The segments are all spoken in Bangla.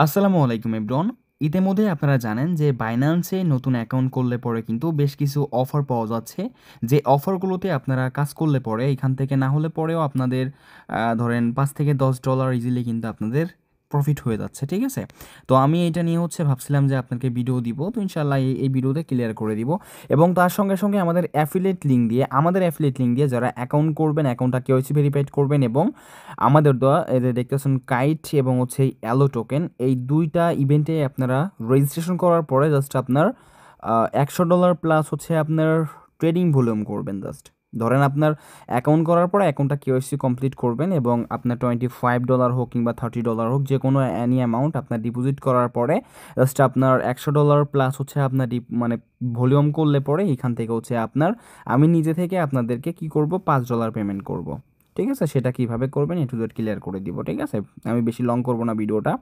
আসসালামু আলাইকুম এভরিওয়ান। ইতিমধ্যে আপনারা জানেন যে বাইন্যান্সে নতুন অ্যাকাউন্ট করলে পরে কিন্তু বেশ কিছু অফার পাওয়া যাচ্ছে। যে অফারগুলোতে আপনারা কাজ করলে পরে এখান থেকে না হলে পরেও আপনাদের ধরেন $5 থেকে $10 ইজিলি কিন্তু আপনাদের প্রফিট হয়ে যাচ্ছে, ঠিক আছে? তো আমি এটা নিয়ে ভাবছিলাম যে আপনাকে ভিডিও দিব। তো ইনশাআল্লাহ এই ভিডিওতে ক্লিয়ার করে দিব এবং তার সঙ্গে আমাদের অ্যাফিলিয়েট লিঙ্ক দিয়ে যারা অ্যাকাউন্ট করবেন, অ্যাকাউন্টটা কেওয়াইসি ভেরিফাইড করবেন এবং আমাদের দেওয়া এই যে দেখতেছেন কাইট এবং এই অ্যালো টোকেন, এই ২ টা ইভেন্টে আপনারা রেজিস্ট্রেশন করার পরে জাস্ট আপনার $১০০ প্লাস আপনার ট্রেডিং ভলিউম করবেন জাস্ট। ধরেন আপনার অ্যাকাউন্ট করার পরে অ্যাকাউন্টটা কেওয়াইসি কমপ্লিট করবেন এবং আপনার $25 হোক কিংবা $30 হোক, যে কোনো অ্যানি অ্যামাউন্ট আপনার ডিপোজিট করার পরে জাস্ট আপনার $১০০ প্লাস আপনার মানে ভলিউম করলে পরে এখান থেকে আপনার আমি নিজে থেকে আপনাদেরকে কি করব, $5 পেমেন্ট করব। ঠিক আছে? সেটা কিভাবে করবেন এ টু জেড ক্লিয়ার করে দিব, ঠিক আছে? আমি বেশি লং করব না ভিডিওটা।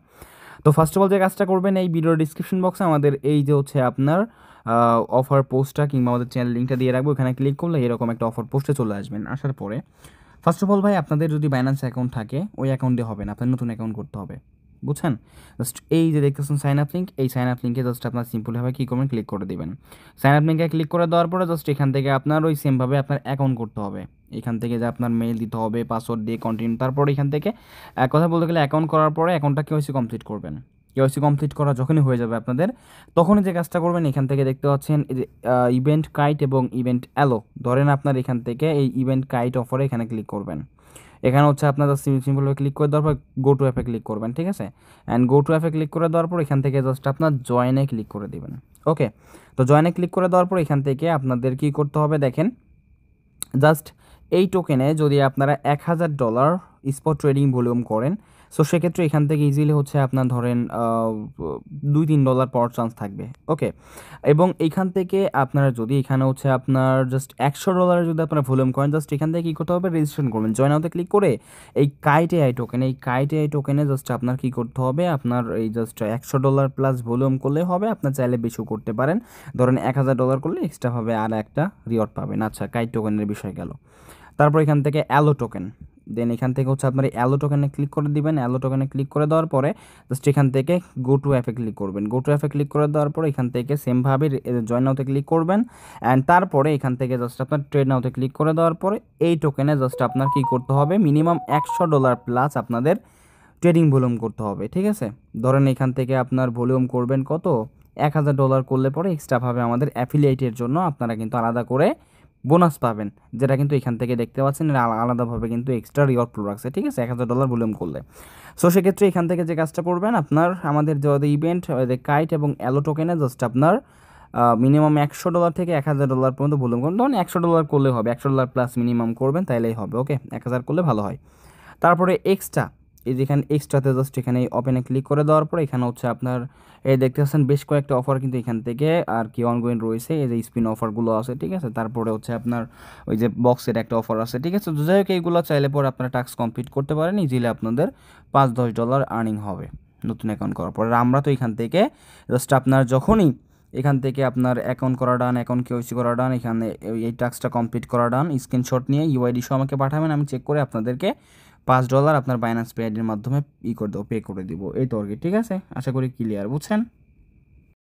তো ফার্স্ট অফ অল যে কাজটা করবেন, এই ভিডিওর ডিসক্রিপশন বক্সে আমাদের এই যে আপনার অফার পোস্টটা কিংবা আমাদের চ্যানেল লিঙ্কটা দিয়ে রাখবো। এখানে ক্লিক করলে এরকম একটা অফার পোস্টে চলে আসবেন। আসার পরে ফার্স্ট অফ অল ভাই, আপনাদের যদি বাইন্যান্স অ্যাকাউন্ট থাকে ওই অ্যাকাউন্টে হবে না, আপনার নতুন অ্যাকাউন্ট করতে হবে, বুঝছেন? জাস্ট এই যে দেখতেছেন সাইন আপ লিঙ্ক, এই সাইন আপ লিঙ্কে জাস্ট আপনার সিম্পলভাবে কী করবেন, ক্লিক করে দেবেন। সাইন আপ লিঙ্কে ক্লিক করে দেওয়ার পরে জাস্ট এখান থেকে আপনার ওই সেমভাবে আপনার অ্যাকাউন্ট করতে হবে। এখান থেকে যে আপনার মেইল দিতে হবে, পাসওয়ার্ড দিয়ে কন্টিনিউ, তারপরে এখান থেকে এক কথা বলতে গেলে অ্যাকাউন্ট করার পরে অ্যাকাউন্টটা কেওয়াইসি কমপ্লিট করবেন। কেওয়াইসি কমপ্লিট করা যখনই হয়ে যাবে আপনাদের, তখনই যে কাজটা করবেন, এখান থেকে দেখতে পাচ্ছেন এই যে ইভেন্ট কাইট এবং ইভেন্ট অ্যালো। ধরেন আপনার এখান থেকে এই ইভেন্ট কাইট অফারে এখানে ক্লিক করবেন। এখানে আপনার সিম্পলভাবে ক্লিক করে দেওয়ার পর গো টু অ্যাপে ক্লিক করবেন, ঠিক আছে? অ্যান্ড গো টু অ্যাপে ক্লিক করে দেওয়ার পর এখান থেকে জাস্ট আপনার জয়েনে ক্লিক করে দেবেন। ওকে, তো জয়েনে ক্লিক করে দেওয়ার পর এখান থেকে আপনাদের কী করতে হবে দেখেন, জাস্ট এই টোকেনে যদি আপনারা $১,০০০ স্পট ট্রেডিং ভলিউম করেন, সো সেক্ষেত্রে এখান থেকে ইজিলি আপনার ধরেন $২-৩ পাওয়ার চান্স থাকবে। ওকে, এবং এইখান থেকে আপনারা যদি এখানে আপনার জাস্ট $১০০ যদি আপনারা ভলিউম করেন, জাস্ট এখান থেকে কী করতে হবে, রেজিস্ট্রেশন করবেন। জয়েন আউটে ক্লিক করে এই কাইট এআই টোকেনে জাস্ট আপনার কী করতে হবে, আপনার এই জাস্ট $১০০ প্লাস ভলিউম করলে হবে। আপনার চাইলে বেশিও করতে পারেন, ধরেন $১,০০০ করলে এক্সট্রাভাবে আর একটা রিওয়ার্ড পাবেন। আচ্ছা, কাইট টোকেনের বিষয় গেল। তারপর এখান থেকে অ্যালো টোকেন, দেন এখান থেকে আপনার এই অ্যালো টোকেনে ক্লিক করে দিবেন। অ্যালো টোকেনে ক্লিক করে দেওয়ার পরে জাস্ট এখান থেকে গো টু অ্যাপে ক্লিক করবেন। গো টু অ্যাপে ক্লিক করে দেওয়ার পরে এখান থেকে সেমভাবে জয়েন নাওতে ক্লিক করবেন। অ্যান্ড তারপরে এখান থেকে জাস্ট আপনার ট্রেড নাওতে ক্লিক করে দেওয়ার পরে এই টোকেনে জাস্ট আপনার কী করতে হবে, মিনিমাম $১০০ প্লাস আপনাদের ট্রেডিং ভলিউম করতে হবে, ঠিক আছে? ধরেন এখান থেকে আপনার ভলিউম করবেন কত, $১,০০০ করলে পরে এক্সট্রাভাবে আমাদের অ্যাফিলিয়েটের জন্য আপনারা কিন্তু আলাদা করে বোনাস পাবেন, যেটা কিন্তু এখান থেকে দেখতে পাচ্ছেন আলাদাভাবে কিন্তু এক্সট্রা রিওয়ার্ড পুরো রাখছে, ঠিক আছে? $১,০০০ ভলিউম করলে। সো সেক্ষেত্রে এখান থেকে যে কাজটা করবেন, আপনার আমাদের যে ইভেন্ট কাইট এবং অ্যালো টোকেনে জাস্ট আপনার মিনিমাম $১০০ থেকে $১,০০০ পর্যন্ত ভলিউম করুন। ধরুন $১০০ করলে হবে, $১০০ প্লাস মিনিমাম করবেন, তাইলেই হবে। ওকে, ১,০০০ করলে ভালো হয়। তারপরে এক্সট্রা, এই যেখানে এক্সট্রাতে জাস্ট এখানে ওপেনে ক্লিক করে দেওয়ার পরে এখানে আপনার এই দেখতে পাচ্ছেন বেশ কয়েকটা অফার কিন্তু এখান থেকে আর কি অনগোয়িং রয়েছে। এই যে স্পিন অফারগুলো আছে, ঠিক আছে? তারপরে আপনার ওই যে বক্সের একটা অফার আছে, ঠিক আছে? তো যাই হোক, এইগুলো চাইলে পরে আপনারা টাস্ক কমপ্লিট করতে পারেন, ইজিলি আপনাদের $5-10 আর্নিং হবে নতুন অ্যাকাউন্ট করার পরে। আর আমরা তো এখান থেকে জাস্ট আপনার যখনই এখান থেকে আপনার অ্যাকাউন্ট করা ডান, অ্যাকাউন্ট কেওয়াইসি করা ডান, এখানে এই টাস্কটা কমপ্লিট করা ডান, স্ক্রিনশট নিয়ে ইউআইডি সহ আমাকে পাঠাবেন, আমি চেক করে আপনাদেরকে $5 আপনার বাইন্যান্স পে আইডির মাধ্যমে করে দেবো, পে করে দিব। এই তো আর কি, ঠিক আছে? আশা করি ক্লিয়ার, বুঝছেন?